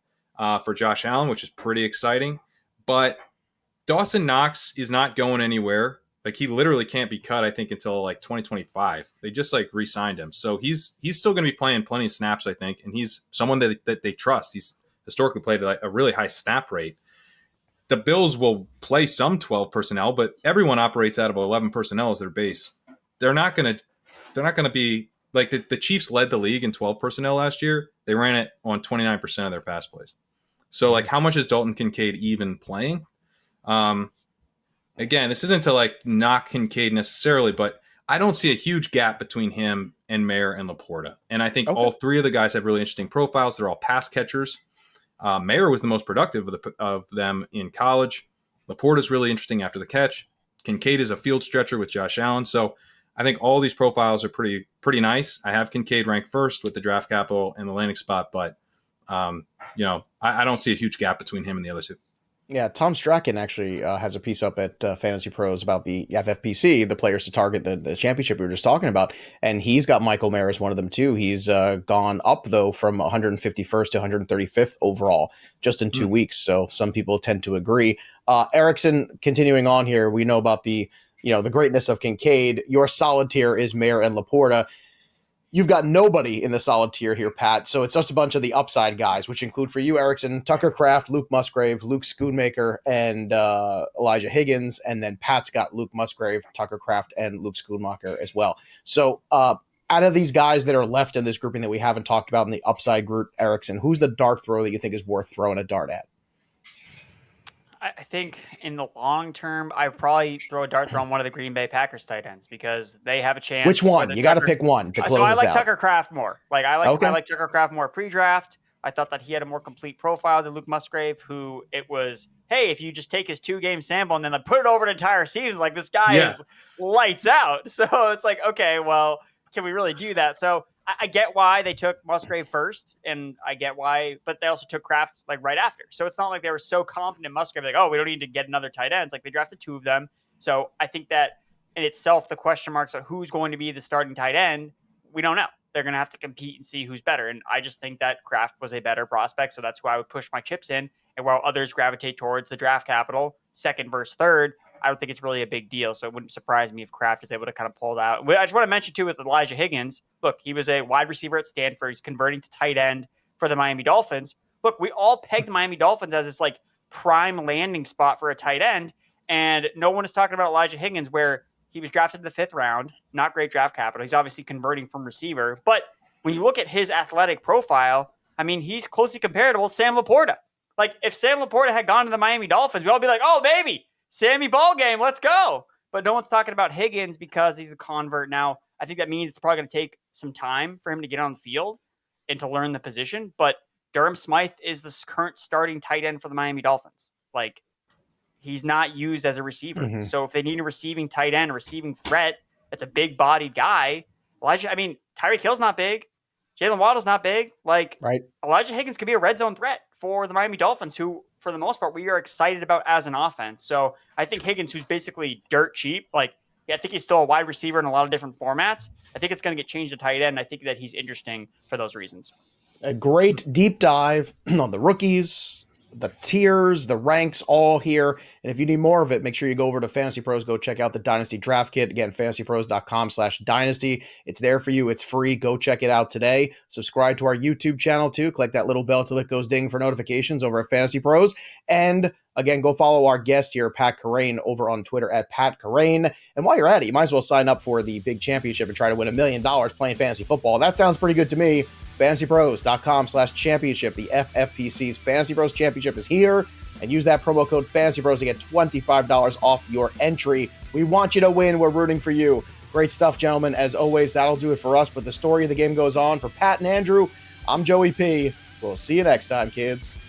for Josh Allen, which is pretty exciting. But Dawson Knox is not going anywhere. Like he literally can't be cut, I think, until like 2025. They just like re-signed him. So he's still going to be playing plenty of snaps, I think. And he's someone that they trust. He's historically played at a really high snap rate. The Bills will play some 12 personnel, but everyone operates out of 11 personnel as their base. They're not going to be like the Chiefs led the league in 12 personnel last year. They ran it on 29% of their pass plays. So like how much is Dalton Kincaid even playing? Again, this isn't to like knock Kincaid necessarily, but I don't see a huge gap between him and Mayer and Laporta. And I think all three of the guys have really interesting profiles. They're all pass catchers. Mayer was the most productive of them in college. Laporta's really interesting after the catch. Kincaid is a field stretcher with Josh Allen. So I think all these profiles are pretty nice. I have Kincaid ranked first with the draft capital and the landing spot, but I don't see a huge gap between him and the other two. Yeah, Tom Strachan actually has a piece up at Fantasy Pros about the FFPC, the players to target, the championship we were just talking about, and he's got Michael Mayer as one of them too. He's gone up, though, from 151st to 135th overall just in 2 weeks, so some people tend to agree. Erickson, continuing on here, we know about the greatness of Kincaid. Your solid tier is Mayer and Laporta. You've got nobody in the solid tier here, Pat. So it's just a bunch of the upside guys, which include for you, Erickson, Tucker Kraft, Luke Musgrave, Luke Schoonmaker, and Elijah Higgins. And then Pat's got Luke Musgrave, Tucker Kraft, and Luke Schoonmaker as well. So out of these guys that are left in this grouping that we haven't talked about in the upside group, Erickson, who's the dart throw that you think is worth throwing a dart at? I think in the long term, I'd probably throw a dart throw on one of the Green Bay Packers tight ends because they have a chance. Which one? You got to pick one to close So I like out. Tucker Kraft more. I like Tucker Kraft more pre-draft. I thought that he had a more complete profile than Luke Musgrave, who it was, hey, if you just take his 2-game sample and then put it over an entire season, like this guy is lights out. So it's like, okay, well, can we really do that? So I get why they took Musgrave first, and I get why, but they also took Kraft right after. So it's not like they were so confident in Musgrave, like, oh, we don't need to get another tight end. It's like they drafted 2 of them. So I think that in itself, the question marks of who's going to be the starting tight end, we don't know. They're going to have to compete and see who's better. And I just think that Kraft was a better prospect. So that's who I would push my chips in. And while others gravitate towards the draft capital, second versus third, I don't think it's really a big deal. So it wouldn't surprise me if Kraft is able to kind of pull it out. I just want to mention, too, with Elijah Higgins, look, he was a wide receiver at Stanford. He's converting to tight end for the Miami Dolphins. Look, we all pegged the Miami Dolphins as this prime landing spot for a tight end. And no one is talking about Elijah Higgins, where he was drafted in the 5th round, not great draft capital. He's obviously converting from receiver. But when you look at his athletic profile, I mean, he's closely comparable to Sam Laporta. If Sam Laporta had gone to the Miami Dolphins, we'd all be like, oh, baby, Sammy ball game, let's go. But no one's talking about Higgins because he's a convert. Now, I think that means it's probably going to take some time for him to get on the field and to learn the position. But Durham Smythe is the current starting tight end for the Miami Dolphins. He's not used as a receiver. Mm-hmm. So if they need a receiving tight end, a receiving threat, that's a big-bodied guy. Tyreek Hill's not big. Jalen Waddle's not big. Right. Elijah Higgins could be a red zone threat for the Miami Dolphins, who, for the most part, we are excited about as an offense. So I think Higgins, who's basically dirt cheap, I think he's still a wide receiver in a lot of different formats. I think it's going to get changed to tight end. I think that he's interesting for those reasons. A great deep dive on the rookies, the tiers, the ranks, all here. And if you need more of it, make sure you go over to Fantasy Pros. Go check out the Dynasty Draft Kit. Again, fantasypros.com/dynasty. It's there for you. It's free. Go check it out today. Subscribe to our YouTube channel too. Click that little bell till it goes ding for notifications over at Fantasy Pros. And again, go follow our guest here, Pat Kerrane, over on Twitter at Pat Kerrane. And while you're at it, you might as well sign up for the big championship and try to win $1 million playing fantasy football. That sounds pretty good to me. FantasyPros.com/championship. The FFPC's Fantasy Pros Championship is here. And use that promo code FantasyPros to get $25 off your entry. We want you to win. We're rooting for you. Great stuff, gentlemen. As always, that'll do it for us. But the story of the game goes on. For Pat and Andrew, I'm Joey P. We'll see you next time, kids.